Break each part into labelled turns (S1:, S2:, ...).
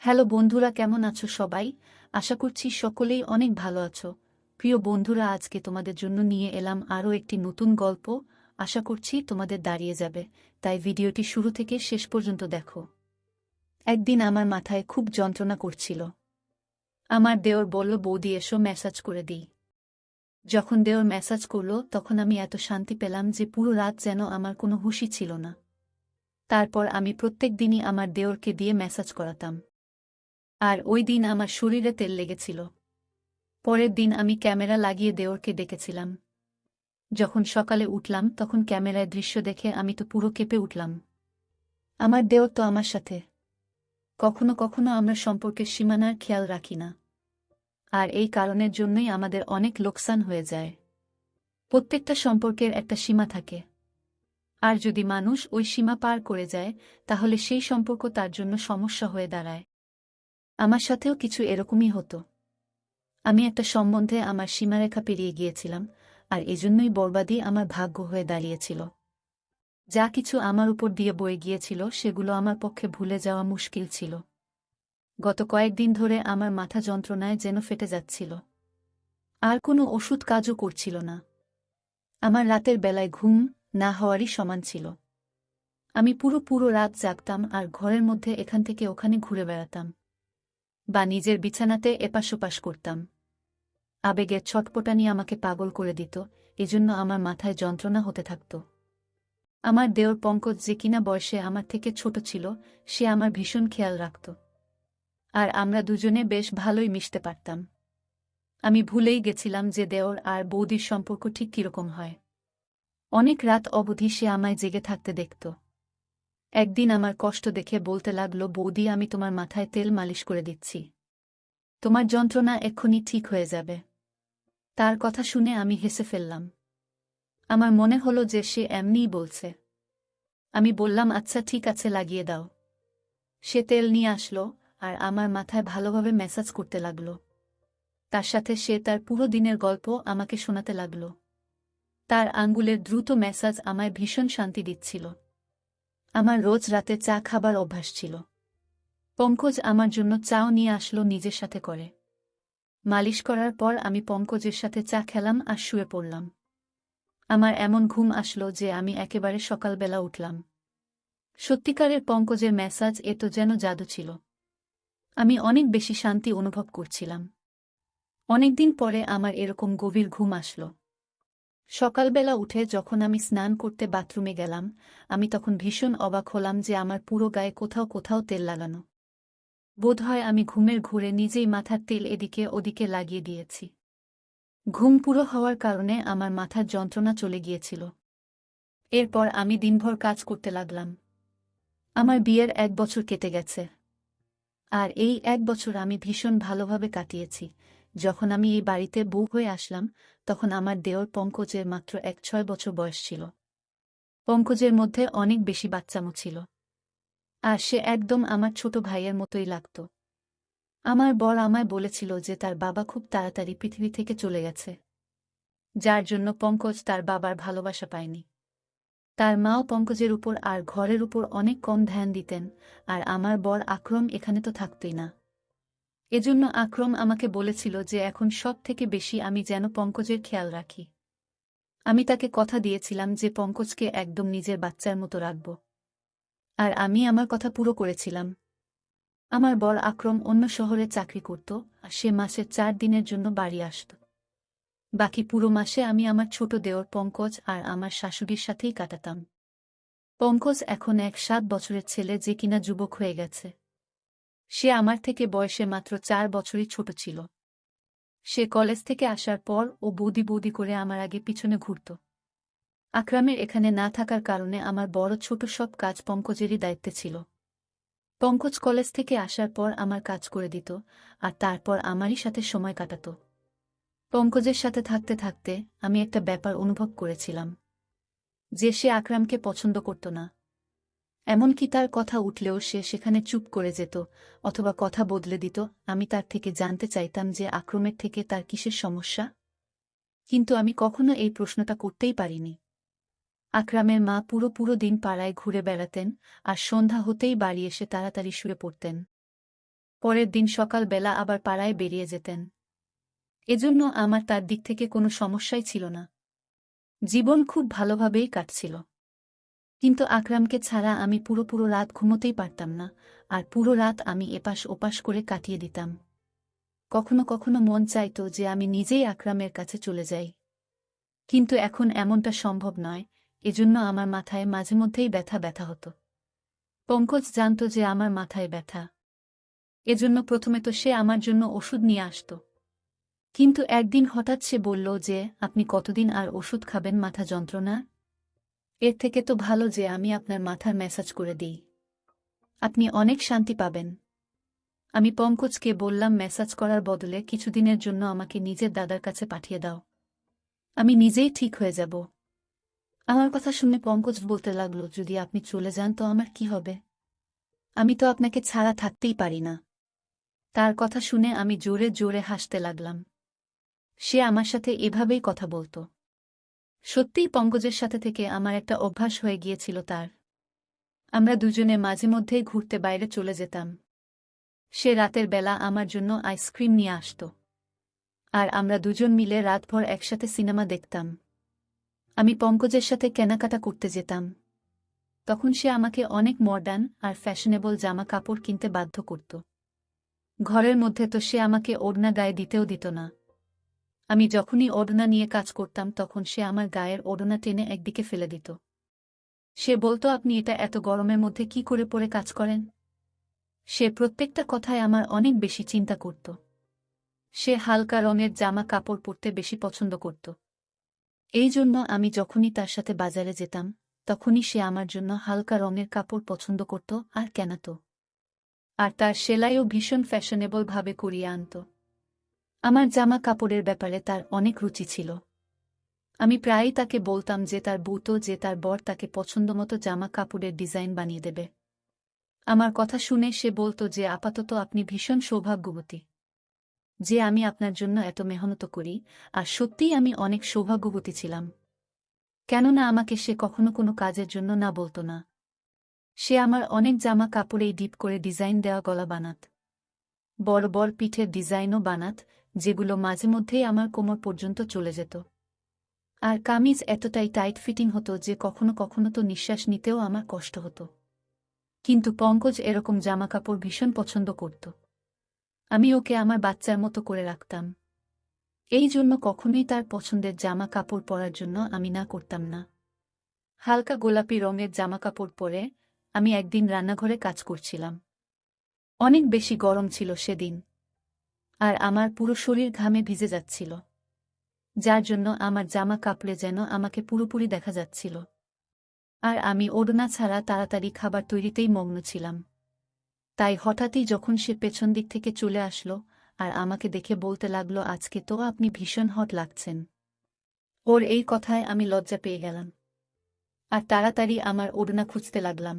S1: Hello বন্ধুরা, কেমন আছো সবাই? আশা করছি সকলেই অনেক ভালো আছো। প্রিয় বন্ধুরা, আজকে তোমাদের জন্য নিয়ে এলাম আরও একটি নতুন গল্প। আশা করছি তোমাদের দাঁড়িয়ে যাবে, তাই ভিডিওটি শুরু থেকে শেষ পর্যন্ত দেখো। একদিন আমার মাথায় খুব যন্ত্রণা করছিল। আমার দেওর বলল, বৌদি এসো ম্যাসাজ করে দিই। যখন দেওর ম্যাসাজ করল তখন আমি এত শান্তি পেলাম যে পুরো রাত যেন আমার কোনো হুঁশই ছিল না। তারপর আমি প্রত্যেক দিনই আমার দেওরকে দিয়ে ম্যাসাজ করাতাম। আর ওই দিন আমার শরীরে তেল লেগেছিল। পরের দিন আমি ক্যামেরা লাগিয়ে দেওরকে ডেকেছিলাম। যখন সকালে উঠলাম তখন ক্যামেরায় দৃশ্য দেখে আমি তো পুরো কেঁপে উঠলাম। আমার দেওর তো আমার সাথে। কখনো কখনো আমরা সম্পর্কের সীমানার খেয়াল রাখি না, আর এই কারণের জন্যই আমাদের অনেক লোকসান হয়ে যায়। প্রত্যেকটা সম্পর্কের একটা সীমা থাকে, আর যদি মানুষ ওই সীমা পার করে যায় তাহলে সেই সম্পর্ক তার জন্য সমস্যা হয়ে দাঁড়ায়। আমার সাথেও কিছু এরকমই হতো। আমি একটা সম্বন্ধে আমার সীমারেখা পেরিয়ে গিয়েছিলাম, আর এজন্যই বরবাদী আমার ভাগ্য হয়ে দাঁড়িয়েছিল। যা কিছু আমার উপর দিয়ে বয়ে গিয়েছিল সেগুলো আমার পক্ষে ভুলে যাওয়া মুশকিল ছিল। গত কয়েকদিন ধরে আমার মাথা যন্ত্রণায় যেন ফেটে যাচ্ছিল। আর কোনো ওষুধ কাজও করছিল না। আমার রাতের বেলায় ঘুম না হওয়ারই সমান ছিল। আমি পুরো রাত জাগতাম আর ঘরের মধ্যে এখান থেকে ওখানে ঘুরে বেড়াতাম, বা নিজের বিছানাতে এপাশ-ওপাশ করতাম। আবেগের ছটপটানি আমাকে পাগল করে দিত, এজন্য আমার মাথায় যন্ত্রণা হতে থাকত। আমার দেওর পঙ্কজ, যে কিনা বয়সে আমার থেকে ছোট ছিল, সে আমার ভীষণ খেয়াল রাখত। আর আমরা দুজনে বেশ ভালোই মিশতে পারতাম। আমি ভুলেই গেছিলাম যে দেওর আর বৌদির সম্পর্ক ঠিক কিরকম হয়। অনেক রাত অবধি সে আমায় জেগে থাকতে দেখত। একদিন আমার কষ্ট দেখে বলতে লাগল, বৌদি আমি তোমার মাথায় তেল মালিশ করে দিচ্ছি, তোমার যন্ত্রণা এক্ষুনি ঠিক হয়ে যাবে। তার কথা শুনে আমি হেসে ফেললাম। আমার মনে হলো যে সে এমনিই বলছে। আমি বললাম, আচ্ছা ঠিক আছে, লাগিয়ে দাও। সে তেল নিয়ে আসলো আর আমার মাথায় ভালোভাবে ম্যাসাজ করতে লাগল। তার সাথে সে তার পুরো দিনের গল্প আমাকে শোনাতে লাগল। তার আঙ্গুলের দ্রুত ম্যাসাজ আমায় ভীষণ শান্তি দিচ্ছিল। আমার রোজ রাতে চা খাবার অভ্যাস ছিল। পঙ্কজ আমার জন্য চাও নিয়ে আসলো নিজের সাথে করে। মালিশ করার পর আমি পঙ্কজের সাথে চা খেলাম আর শুয়ে পড়লাম। আমার এমন ঘুম আসলো যে আমি একেবারে সকালবেলা উঠলাম। সত্যিকারের পঙ্কজের ম্যাসাজ এ তো যেন জাদু ছিল। আমি অনেক বেশি শান্তি অনুভব করছিলাম। অনেকদিন পরে আমার এরকম গভীর ঘুম আসলো। সকালবেলা উঠে যখন আমি স্নান করতে বাথরুমে গেলাম, আমি তখন ভীষণ অবাক হলাম যে আমার পুরো গায়ে কোথাও কোথাও তেল লাগানো। বোধহয় আমি ঘুমের ঘোরে নিজেই মাথার তেল এদিকে ওদিকে লাগিয়ে দিয়েছি। ঘুম পুরো হওয়ার কারণে আমার মাথার যন্ত্রণা চলে গিয়েছিল। এরপর আমি দিনভর কাজ করতে লাগলাম। আমার বিয়ের 1 বছর কেটে গেছে। আর এই 1 বছর আমি ভীষণ ভালোভাবে কাটিয়েছি। যখন আমি এই বাড়িতে বউ হয়ে আসলাম তখন আমার দেওর পঙ্কজের মাত্র 6 বছর বয়স ছিল। পঙ্কজের মধ্যে অনেক বেশি বাচ্চামো ছিল। আর সে একদম আমার ছোট ভাইয়ের মতোই লাগত। আমার বর আমায় বলেছিল যে তার বাবা খুব তাড়াতাড়ি পৃথিবী থেকে চলে গেছে, যার জন্য পঙ্কজ তার বাবার ভালোবাসা পায়নি। তার মাও পঙ্কজের উপর আর ঘরের উপর অনেক কম ধ্যান দিতেন, আর আমার বর আকরম এখানে তো থাকতই না। এজন্য আকরম আমাকে বলেছিল যে এখন সব থেকে বেশি আমি যেন পঙ্কজের খেয়াল রাখি। আমি তাকে কথা দিয়েছিলাম যে পঙ্কজকে একদম নিজের বাচ্চার মতো রাখব। আর আমি আমার কথা পুরো করেছিলাম। আমার বর আকরম অন্য শহরে চাকরি করত, আর সে মাসে 4 দিনের জন্য বাড়ি আসত। বাকি পুরো মাসে আমি আমার ছোট দেওর পঙ্কজ আর আমার শাশুড়ির সাথেই কাটাতাম। পঙ্কজ এখন 7 বছরের ছেলে, যে কিনা যুবক হয়ে গেছে। সে আমার থেকে বয়সে মাত্র 4 বছরই ছোট ছিল। সে কলেজ থেকে আসার পর ও বৌদি বৌদি করে আমার আগে পিছনে ঘুরত। আকরামের এখানে না থাকার কারণে আমার বড় ছোট সব কাজ পঙ্কজেরই দায়িত্বে ছিল। পঙ্কজ কলেজ থেকে আসার পর আমার কাজ করে দিত, আর তারপর আমারই সাথে সময় কাটাত। পঙ্কজের সাথে থাকতে থাকতে আমি একটা ব্যাপার অনুভব করেছিলাম, যে সে আকরামকে পছন্দ করত না। এমনকি তার কথা উঠলেও সে সেখানে চুপ করে যেত, অথবা কথা বদলে দিত। আমি তার থেকে জানতে চাইতাম যে আকরমের থেকে তার কিসের সমস্যা, কিন্তু আমি কখনো এই প্রশ্নটা করতেই পারিনি। আকরামের মা পুরো দিন পাড়ায় ঘুরে বেড়াতেন, আর সন্ধ্যা হতেই বাড়ি এসে তাড়াতাড়ি শুয়ে পড়তেন। পরের দিন সকালবেলা আবার পাড়ায় বেরিয়ে যেতেন। এজন্য আমার তার দিক থেকে কোনো সমস্যাই ছিল না। জীবন খুব ভালোভাবেই কাটছিল। কিন্তু আকরামকে ছাড়া আমি পুরো রাত ঘুমোতেই পারতাম না, আর পুরো রাত আমি এপাশ ওপাশ করে কাটিয়ে দিতাম। কখনো কখনো মন চাইত যে আমি নিজেই আকরামের কাছে চলে যাই। কিন্তু এখন এমনটা সম্ভব নয়, এজন্য আমার মাথায় মাঝেমধ্যেই ব্যথা ব্যথা হতো। পঙ্কজ জানত যে আমার মাথায় ব্যথা। এজন্য প্রথমে তো সে আমার জন্য ওষুধ নিয়ে আসত। কিন্তু একদিন হঠাৎ সে বলল যে, আপনি কতদিন আর ওষুধ খাবেন মাথা যন্ত্রণা? এর থেকে তো ভালো যে আমি আপনার মাথার ম্যাসাজ করে দিই। আপনি অনেক শান্তি পাবেন। আমি পঙ্কজকে বললাম, ম্যাসাজ করার বদলে কিছুদিনের জন্য আমাকে নিজের দাদার কাছে পাঠিয়ে দাও। আমি নিজেই ঠিক হয়ে যাব। আমার কথা শুনে পঙ্কজ বলতে লাগল, যদি আপনি চলে যান তো আমার কি হবে? আমি তো আপনাকে ছাড়া থাকতেই পারি না। তার কথা শুনে আমি জোরে জোরে হাসতে লাগলাম। সে আমার সাথে এভাবেই কথা বলত। সত্যিই পঙ্কজের সাথে থেকে আমার একটা অভ্যাস হয়ে গিয়েছিল তার। আমরা দুজনে মাঝে মধ্যেই ঘুরতে বাইরে চলে যেতাম। সে রাতের বেলা আমার জন্য আইসক্রিম নিয়ে আসত। আর আমরা দুজন মিলে রাতভর একসাথে সিনেমা দেখতাম। আমি পঙ্কজের সাথে কেনাকাটা করতে যেতাম। তখন সে আমাকে অনেক মডার্ন আর ফ্যাশনেবল জামা কাপড় কিনতে বাধ্য করত। ঘরের মধ্যে তো সে আমাকে ওড়না গায়ে দিতেও দিত না। আমি যখনই ওড়না নিয়ে কাজ করতাম তখন সে আমার গায়ের ওড়না টেনে একদিকে ফেলে দিত। সে বলতো, আপনি এটা এত গরমের মধ্যে কি করে পরে কাজ করেন? সে প্রত্যেকটা কথায় আমার অনেক বেশি চিন্তা করত। সে হালকা রঙের জামা কাপড় পরতে বেশি পছন্দ করত। এই জন্য আমি যখনই তার সাথে বাজারে যেতাম তখনই সে আমার জন্য হালকা রঙের কাপড় পছন্দ করত আর কেনাত। আর তার সেলাইও ভীষণ ফ্যাশনেবল ভাবে করিয়ে আনত। আমার জামা কাপড়ের ব্যাপারে তার অনেক রুচি ছিল। আমি প্রায়ই তাকে বলতাম যে তার বউতো যে তার বর তাকে পছন্দমতো জামা কাপড়ের ডিজাইন বানিয়ে দেবে। আমার কথা শুনে সে বলত যে, আপাতত আপনি ভীষণ সৌভাগ্যবতী যে আমি আপনার জন্য এত মেহনত করি। আর সত্যিই আমি অনেক সৌভাগ্যবতী ছিলাম। কেননা আমাকে সে কখনো কোনো কাজের জন্য না বলত না। সে আমার অনেক জামা কাপড়েই ডিপ করে ডিজাইন দেওয়া গলা বানাত। বড় বড় পিঠের ডিজাইনও বানাত, যেগুলো মাঝে মধ্যেই আমার কোমর পর্যন্ত চলে যেত। আর কামিজ এতটাই টাইট ফিটিং হতো যে কখনো কখনো তো নিঃশ্বাস নিতেও আমার কষ্ট হতো। কিন্তু পঙ্কজ এরকম জামাকাপড় ভীষণ পছন্দ করত। আমি ওকে আমার বাচ্চার মতো করে রাখতাম। এই জন্য কখনোই তার পছন্দের জামা কাপড় পরার জন্য আমি না করতাম না। হালকা গোলাপি রঙের জামাকাপড় পরে আমি একদিন রান্নাঘরে কাজ করছিলাম। অনেক বেশি গরম ছিল সেদিন। আর আমার পুরো শরীর ঘামে ভিজে যাচ্ছিল, যার জন্য আমার জামা কাপড়ে যেন আমাকে পুরোপুরি দেখা যাচ্ছিল। আর আমি ওড়না ছাড়া তাড়াতাড়ি খাবার তৈরিতেই মগ্ন ছিলাম। তাই হঠাৎই যখন সে পেছন দিক থেকে চলে আসলো আর আমাকে দেখে বলতে লাগলো, আজকে তো আপনি ভীষণ হট লাগছেন। ওর এই কথায় আমি লজ্জা পেয়ে গেলাম আর তাড়াতাড়ি আমার ওড়না খুঁজতে লাগলাম।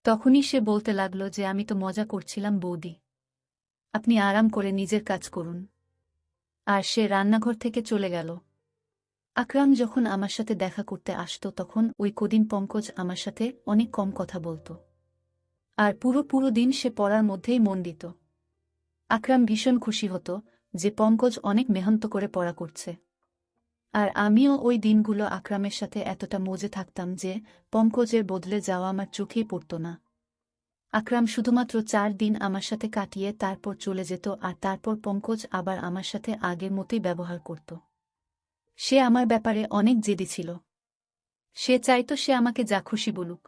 S1: তখনই সে বলতে লাগলো যে, আমি তো মজা করছিলাম বৌদি, আপনি আরাম করে নিজের কাজ করুন। আর সে রান্নাঘর থেকে চলে গেল। আকরাম যখন আমার সাথে দেখা করতে আসতো তখন ওই কদিন পঙ্কজ আমার সাথে অনেক কম কথা বলত। আর পুরো দিন সে পড়ার মধ্যেই মন দিত। আকরাম ভীষণ খুশি হতো যে পঙ্কজ অনেক মেহনত করে পড়া করছে। আর আমিও ওই দিনগুলো আকরামের সাথে এতটা মজে থাকতাম যে পঙ্কজের বদলে যাওয়া আমার চোখেই পড়ত না। আকরাম শুধুমাত্র 4 দিন আমার সাথে কাটিয়ে তারপর চলে যেত, আর তারপর পঙ্কজ আবার আমার সাথে আগের মতোই ব্যবহার করত। সে আমার ব্যাপারে অনেক জেদি ছিল। সে চাইত সে আমাকে যা খুশি বলুক।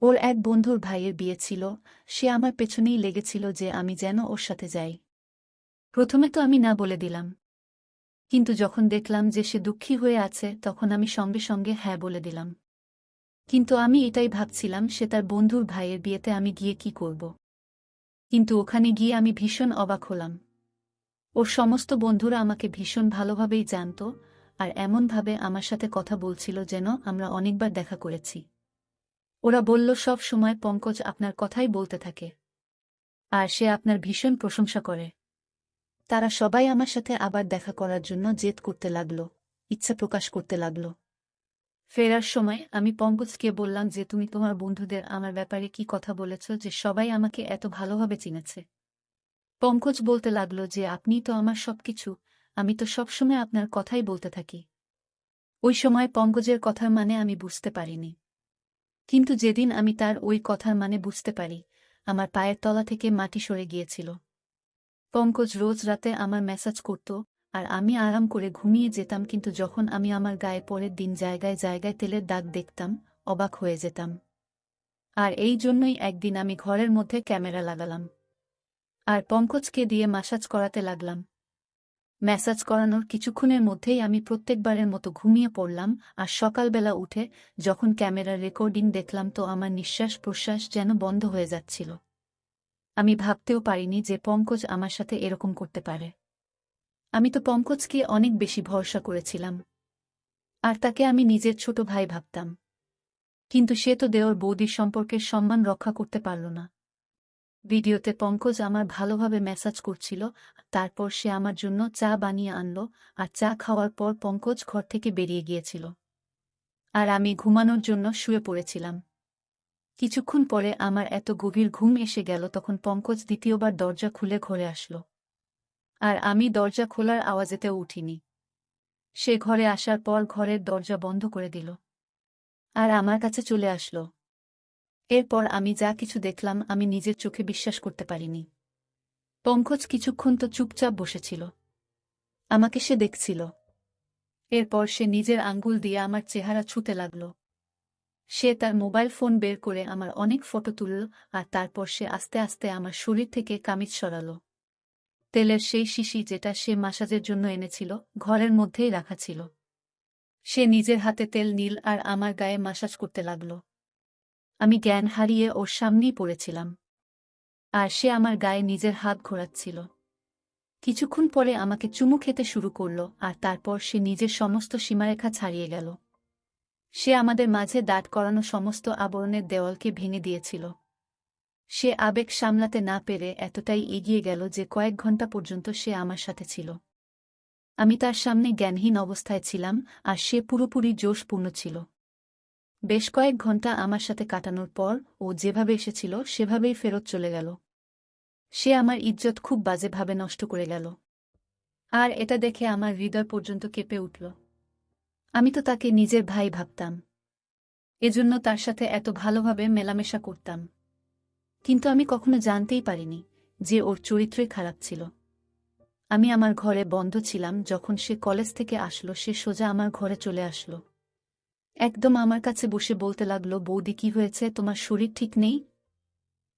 S1: ওর এক বন্ধুর ভাইয়ের বিয়ে ছিল, সে আমার পেছনেই লেগেছিল যে আমি যেন ওর সাথে যাই। প্রথমে তো আমি না বলে দিলাম, কিন্তু যখন দেখলাম যে সে দুঃখী হয়ে আছে তখন আমি সঙ্গে সঙ্গে হ্যাঁ বলে দিলাম। কিন্তু আমি এটাই ভাবছিলাম, সে তার বন্ধুর ভাইয়ের বিয়েতে আমি গিয়ে কি করব। কিন্তু ওখানে গিয়ে আমি ভীষণ অবাক হলাম। ওর সমস্ত বন্ধুরা আমাকে ভীষণ ভালোভাবেই জানত, আর এমনভাবে আমার সাথে কথা বলছিল যেন আমরা অনেকবার দেখা করেছি। ওরা বলল, সব সময় পঙ্কজ আপনার কথাই বলতে থাকে, আর সে আপনার ভীষণ প্রশংসা করে। তারা সবাই আমার সাথে আবার দেখা করার জন্য জেদ করতে লাগল, ইচ্ছা প্রকাশ করতে লাগল। ফেরার সময় আমি পঙ্কজকে বললাম যে তুমি তোমার বন্ধুদের আমার ব্যাপারে কি কথা বলেছ যে সবাই আমাকে এত ভালোভাবে চিনেছে। পঙ্কজ বলতে লাগলো যে আপনিই তো আমার সবকিছু, আমি তো সবসময় আপনার কথাই বলতে থাকি। ওই সময় পঙ্কজের কথার মানে আমি বুঝতে পারিনি। কিন্তু যেদিন আমি তার ওই কথার মানে বুঝতে পারি, আমার পায়ের তলা থেকে মাটি সরে গিয়েছিল। পঙ্কজ রোজ রাতে আমার মেসেজ করত, আর আমি আরাম করে ঘুমিয়ে যেতাম, কিন্তু যখন আমি আমার গায়ে পরের দিন জায়গায় জায়গায় তেলের দাগ দেখতাম, অবাক হয়ে যেতাম। আর এই জন্যই একদিন আমি ঘরের মধ্যে ক্যামেরা লাগালাম। আর পঙ্কজকে দিয়ে ম্যাসাজ করাতে লাগলাম। ম্যাসাজ করানোর কিছুক্ষণের মধ্যেই আমি প্রত্যেকবারের মতো ঘুমিয়ে পড়লাম, আর সকালবেলা উঠে যখন ক্যামেরার রেকর্ডিং দেখলাম তো আমার নিঃশ্বাস প্রশ্বাস যেন বন্ধ হয়ে যাচ্ছিল। আমি ভাবতেও পারিনি যে পঙ্কজ আমার সাথে এরকম করতে পারে। আমি তো পঙ্কজকে অনেক বেশি ভরসা করেছিলাম, আর তাকে আমি নিজের ছোট ভাই ভাবতাম। কিন্তু সে তো দেওর বৌদির সম্পর্কের সম্মান রক্ষা করতে পারল না। ভিডিওতে পঙ্কজ আমার ভালোভাবে ম্যাসাজ করছিল, তারপর সে আমার জন্য চা বানিয়ে আনল, আর চা খাওয়ার পর পঙ্কজ ঘর থেকে বেরিয়ে গিয়েছিল। আর আমি ঘুমানোর জন্য শুয়ে পড়েছিলাম। কিছুক্ষণ পরে আমার এত গভীর ঘুম এসে গেল, তখন পঙ্কজ দ্বিতীয়বার দরজা খুলে ঘরে আসলো। আর আমি দরজা খোলার আওয়াজেতেও উঠিনি। সে ঘরে আসার পর ঘরের দরজা বন্ধ করে দিল, আর আমার কাছে চলে আসলো। এরপর আমি যা কিছু দেখলাম আমি নিজের চোখে বিশ্বাস করতে পারিনি। পঙ্কজ কিছুক্ষণ তো চুপচাপ বসেছিল, আমাকে সে দেখছিল। এরপর সে নিজের আঙ্গুল দিয়ে আমার চেহারা ছুঁতে লাগল। সে তার মোবাইল ফোন বের করে আমার অনেক ফটো তুলল, আর তারপর সে আস্তে আস্তে আমার শরীর থেকে কামিজ সরাল। তেলের সেই শিশি যেটা সে মাসাজের জন্য এনেছিল ঘরের মধ্যেই রাখা ছিল। সে নিজের হাতে তেল নীল আর আমার গায়ে মাসাজ করতে লাগল। আমি জ্ঞান হারিয়ে ওর সামনেই পড়েছিলাম, আর সে আমার গায়ে নিজের হাত ঘোরাচ্ছিল। কিছুক্ষণ পরে আমাকে চুমু খেতে শুরু করল, আর তারপর সে নিজের সমস্ত সীমারেখা ছাড়িয়ে গেল। সে আমাদের মাঝে দাঁড় করানো সমস্ত আবরণের দেওয়ালকে ভেঙে দিয়েছিল। সে আবেগ সামলাতে না পেরে এতটাই এগিয়ে গেল যে কয়েক ঘন্টা পর্যন্ত সে আমার সাথে ছিল। আমি তার সামনে জ্ঞানহীন অবস্থায় ছিলাম, আর সে পুরোপুরি জোশপূর্ণ ছিল। বেশ কয়েক ঘন্টা আমার সাথে কাটানোর পর ও যেভাবে এসেছিল সেভাবেই ফেরত চলে গেল। সে আমার ইজ্জত খুব বাজেভাবে নষ্ট করে গেল, আর এটা দেখে আমার হৃদয় পর্যন্ত কেঁপে উঠল। আমি তো তাকে নিজের ভাই ভাবতাম, এজন্য তার সাথে এত ভালোভাবে মেলামেশা করতাম। কিন্তু আমি কখনো জানতেই পারিনি যে ওর চরিত্রই খারাপ ছিল। আমি আমার ঘরে বন্ধ ছিলাম, যখন সে কলেজ থেকে আসলো সে সোজা আমার ঘরে চলে আসলো। একদম আমার কাছে বসে বলতে লাগলো, বৌদি কি হয়েছে, তোমার শরীর ঠিক নেই?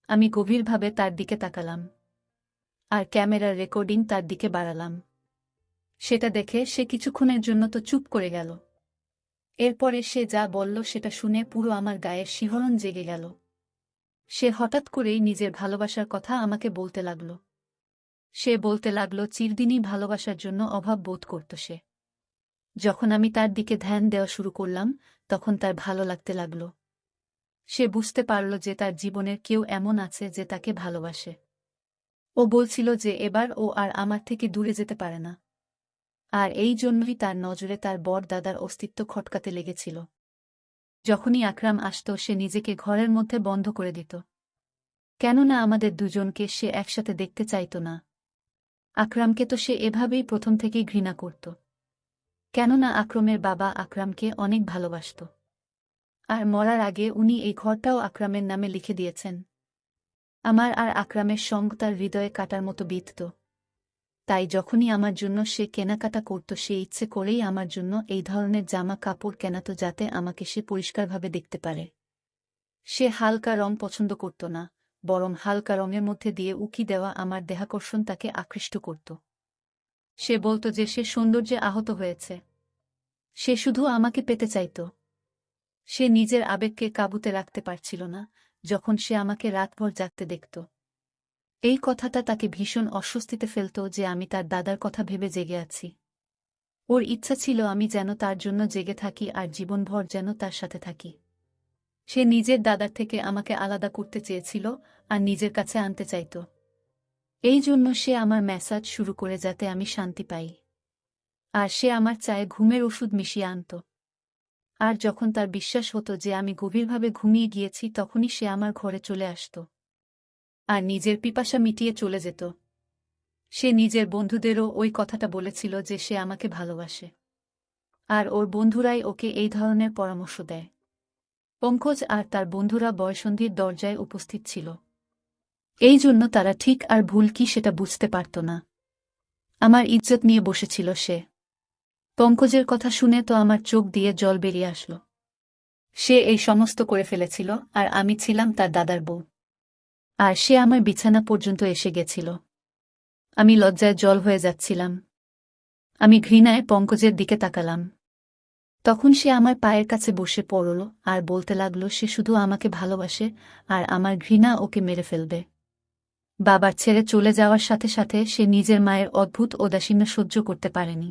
S1: আমি গভীরভাবে তার দিকে তাকালাম, আর ক্যামেরার রেকর্ডিং তার দিকে বাড়ালাম। সেটা দেখে সে কিছুক্ষণের জন্য তো চুপ করে গেল। এরপরে সে যা বলল সেটা শুনে পুরো আমার গায়ের শিহরণ জেগে গেল। সে হঠাৎ করেই নিজের ভালোবাসার কথা আমাকে বলতে লাগল। সে বলতে লাগল চিরদিনই ভালোবাসার জন্য অভাব বোধ করত সে। যখন আমি তার দিকে ধ্যান দেওয়া শুরু করলাম তখন তার ভালো লাগতে লাগল। সে বুঝতে পারল যে তার জীবনের কেউ এমন আছে যে তাকে ভালোবাসে। ও বলছিল যে এবার ও আর আমার থেকে দূরে যেতে পারে না, আর এই জন্যই তার নজরে তার বড় দাদার অস্তিত্ব খটকাতে লেগেছিল। যখনই আকরাম আসত সে নিজেকে ঘরের মধ্যে বন্ধ করে দিত, কেননা আমাদের দুজনকে সে একসাথে দেখতে চাইত না। আকরামকে তো সে এভাবেই প্রথম থেকেই ঘৃণা করত, কেননা আকরামের বাবা আকরামকে অনেক ভালোবাসত, আর মরার আগে উনি এই ঘরটাও আকরামের নামে লিখে দিয়েছেন। আমার আর আকরামের সঙ্গ তার হৃদয়ে কাটার মতো বিঁধত। তাই যখনই আমার জন্য সে কেনাকাটা করত সে ইচ্ছে করেই আমার জন্য এই ধরনের জামা কাপড় কেনাত যাতে আমাকে সে পরিষ্কারভাবে দেখতে পারে। সে হালকা রং পছন্দ করত না, বরং হালকা রঙের মধ্যে দিয়ে উকি দেওয়া আমার দেহাকর্ষণ তাকে আকৃষ্ট করত। সে বলত যে সে সৌন্দর্যে আহত হয়েছে, সে শুধু আমাকে পেতে চাইত। সে নিজের আবেগকে কাবুতে রাখতে পারছিল না যখন সে আমাকে রাতভর জাগতে দেখত। এই কথাটা তাকে ভীষণ অস্বস্তিতে ফেলত যে আমি তার দাদার কথা ভেবে জেগে আছি। ওর ইচ্ছা ছিল আমি যেন তার জন্য জেগে থাকি আর জীবনভর যেন তার সাথে থাকি। সে নিজের দাদার থেকে আমাকে আলাদা করতে চেয়েছিল আর নিজের কাছে আনতে চাইত। এই জন্য সে আমার ম্যাসাজ শুরু করে যাতে আমি শান্তি পাই। আর সে আমার চায়ে ঘুমের ওষুধ মিশিয়ে আনত। আর যখন তার বিশ্বাস হতো যে আমি গভীরভাবে ঘুমিয়ে গিয়েছি তখনই সে আমার ঘরে চলে আসত আর নিজের পিপাসা মিটিয়ে চলে যেত। সে নিজের বন্ধুদেরও ওই কথাটা বলেছিল যে সে আমাকে ভালোবাসে, আর ওর বন্ধুরাই ওকে এই ধরনের পরামর্শ দেয়। পঙ্কজ আর তার বন্ধুরা বয়ঃসন্ধির দরজায় উপস্থিত ছিল, এই জন্য তারা ঠিক আর ভুল কি সেটা বুঝতে পারত না। আমার ইজ্জত নিয়ে বসেছিল সে। পঙ্কজের কথা শুনে তো আমার চোখ দিয়ে জল বেরিয়ে আসলো। সে এই সমস্ত করে ফেলেছিল, আর আমি ছিলাম তার দাদার বউ, আর সে আমার বিছানা পর্যন্ত এসে গেছিল। আমি লজ্জায় জল হয়ে যাচ্ছিলাম। আমি ঘৃণায় পঙ্কজের দিকে তাকালাম। তখন সে আমার পায়ের কাছে বসে পড়ল আর বলতে লাগল সে শুধু আমাকে ভালোবাসে আর আমার ঘৃণা ওকে মেরে ফেলবে। বাবার ছেড়ে চলে যাওয়ার সাথে সাথে সে নিজের মায়ের অদ্ভুত উদাসীন্য সহ্য করতে পারেনি।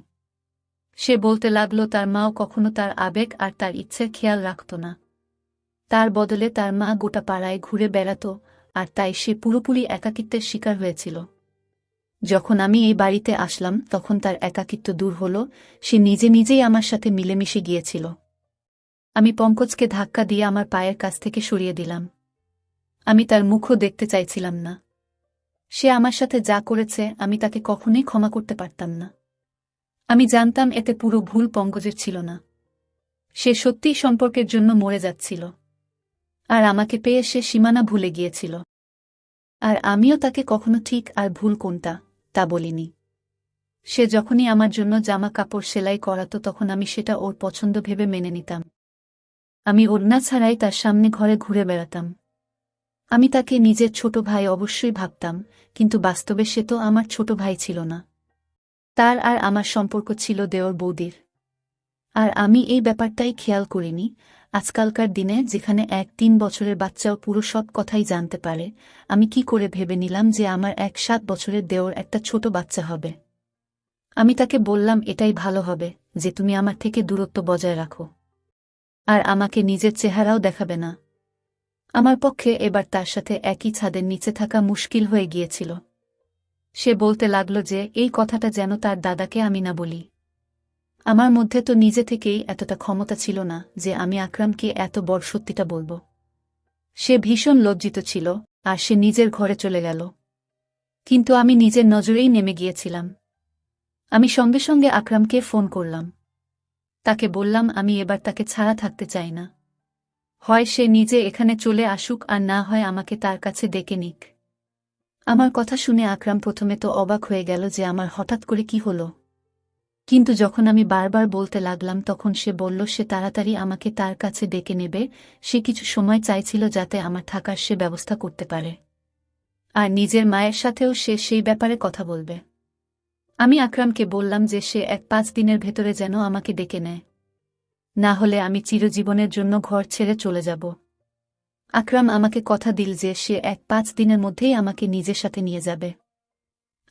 S1: সে বলতে লাগল তার মাও কখনো তার আবেগ আর তার ইচ্ছের খেয়াল রাখত না। তার বদলে তার মা গোটা পাড়ায় ঘুরে বেড়াত, আর তাই সে পুরোপুরি একাকিত্বের শিকার হয়েছিল। যখন আমি এই বাড়িতে আসলাম তখন তার একাকিত্ব দূর হল, সে নিজে নিজেই আমার সাথে মিলেমিশে গিয়েছিল। আমি পঙ্কজকে ধাক্কা দিয়ে আমার পায়ের কাছ থেকে সরিয়ে দিলাম। আমি তার মুখও দেখতে চাইছিলাম না। সে আমার সাথে যা করেছে আমি তাকে কখনোই ক্ষমা করতে পারতাম না। আমি জানতাম এতে পুরো ভুল পঙ্কজের ছিল না। সে সত্যিই সম্পর্কের জন্য মরে যাচ্ছিল, আর আমাকে পেয়ে সে সীমানা ভুলে গিয়েছিল। আর আমিও তাকে কখনো ঠিক আর ভুল কোনটা তা বলিনি। সে যখনই আমার জন্য জামা কাপড় সেলাই করাতো তখন আমি সেটা ওর পছন্দ ভেবে মেনে নিতাম। আমি ওড়না ছাড়াই তার সামনে ঘরে ঘুরে বেড়াতাম। আমি তাকে নিজের ছোট ভাই অবশ্যই ভাবতাম, কিন্তু বাস্তবে সে তো আমার ছোট ভাই ছিল না। তার আর আমার সম্পর্ক ছিল দেওর বৌদির। আর আমি এই ব্যাপারটাই খেয়াল করিনি। আজকালকার দিনে যেখানে 1-3 বছরের বাচ্চাও পুরো সব কথাই জানতে পারে, আমি কি করে ভেবে নিলাম যে আমার 7 বছরের দেওর একটা ছোট বাচ্চা হবে। আমি তাকে বললাম এটাই ভালো হবে যে তুমি আমার থেকে দূরত্ব বজায় রাখো, আর আমাকে নিজের চেহারাও দেখাবে না। আমার পক্ষে এবার তার সাথে একই ছাদের নিচে থাকা মুশকিল হয়ে গিয়েছিল। সে বলতে লাগল যে এই কথাটা যেন তার দাদাকে আমি না বলি। আমার মধ্যে তো নিজে থেকেই এতটা ক্ষমতা ছিল না যে আমি আকরামকে এত বড় সত্যিটা বলবো। সে ভীষণ লজ্জিত ছিল, আর সে নিজের ঘরে চলে গেল। কিন্তু আমি নিজের নজরেই নেমে গিয়েছিলাম। আমি সঙ্গে সঙ্গে আকরামকে ফোন করলাম। তাকে বললাম আমি এবার তাকে ছাড়া থাকতে চাই না। হয় সে নিজে এখানে চলে আসুক, আর না হয় আমাকে তার কাছে ডেকে নিক। আমার কথা শুনে আকরাম প্রথমে তো অবাক হয়ে গেল যে আমার হঠাৎ করে কি হলো, কিন্তু যখন আমি বারবার বলতে লাগলাম তখন সে বলল সে তাড়াতাড়ি আমাকে তার কাছে ডেকে নেবে। সে কিছু সময় চাইছিল যাতে আমার থাকার সে ব্যবস্থা করতে পারে, আর নিজের মায়ের সাথেও সে সেই ব্যাপারে কথা বলবে। আমি আকরামকে বললাম যে সে 1-5 দিনের ভেতরে যেন আমাকে ডেকে নেয়, না হলে আমি চিরজীবনের জন্য ঘর ছেড়ে চলে যাব। আকরাম আমাকে কথা দিল যে সে 1-5 দিনের মধ্যেই আমাকে নিজের সাথে নিয়ে যাবে।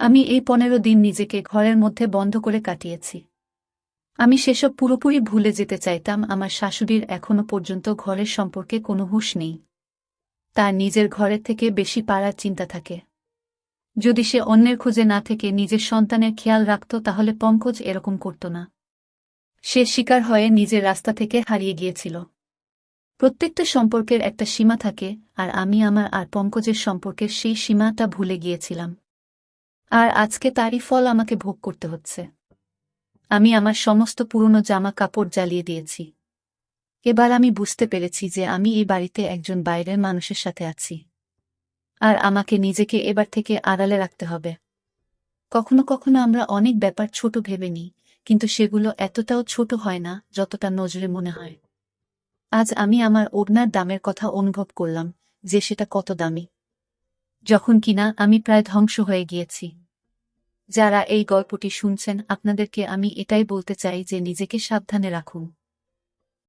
S1: আমি এই 15 দিন নিজেকে ঘরের মধ্যে বন্ধ করে কাটিয়েছি। আমি সেসব পুরোপুরি ভুলে যেতে চাইতাম। আমার শাশুড়ির এখনো পর্যন্ত ঘরের সম্পর্কে কোনো হুঁশ নেই। তার নিজের ঘরের থেকে বেশি পাড়ার চিন্তা থাকে। যদি সে অন্যের খোঁজে না থেকে নিজের সন্তানের খেয়াল রাখত তাহলে পঙ্কজ এরকম করত না। সে শিকার হয়ে নিজের রাস্তা থেকে হারিয়ে গিয়েছিল। প্রত্যেকটা সম্পর্কের একটা সীমা থাকে, আর আমি আমার আর পঙ্কজের সম্পর্কের সেই সীমাটা ভুলে গিয়েছিলাম। আর আজকে তারই ফল আমাকে ভোগ করতে হচ্ছে। আমি আমার সমস্ত পুরনো জামা কাপড় জ্বালিয়ে দিয়েছি। এবার আমি বুঝতে পেরেছি যে আমি এই বাড়িতে একজন বাইরের মানুষের সাথে আছি, আর আমাকে নিজেকে এবার থেকে আড়ালে রাখতে হবে। কখনো কখনো আমরা অনেক ব্যাপার ছোট ভেবে নিই, কিন্তু সেগুলো এতটাও ছোট হয় না যতটা নজরে মনে হয়। আজ আমি আমার ওড়নার দামের কথা অনুভব করলাম, যে সেটা কত দামি, যখন কিনা আমি প্রায় ধ্বংস হয়ে গিয়েছি। যারা এই গল্পটি শুনছেন আপনাদেরকে আমি এটাই বলতে চাই যে নিজেকে সাবধানে রাখুন।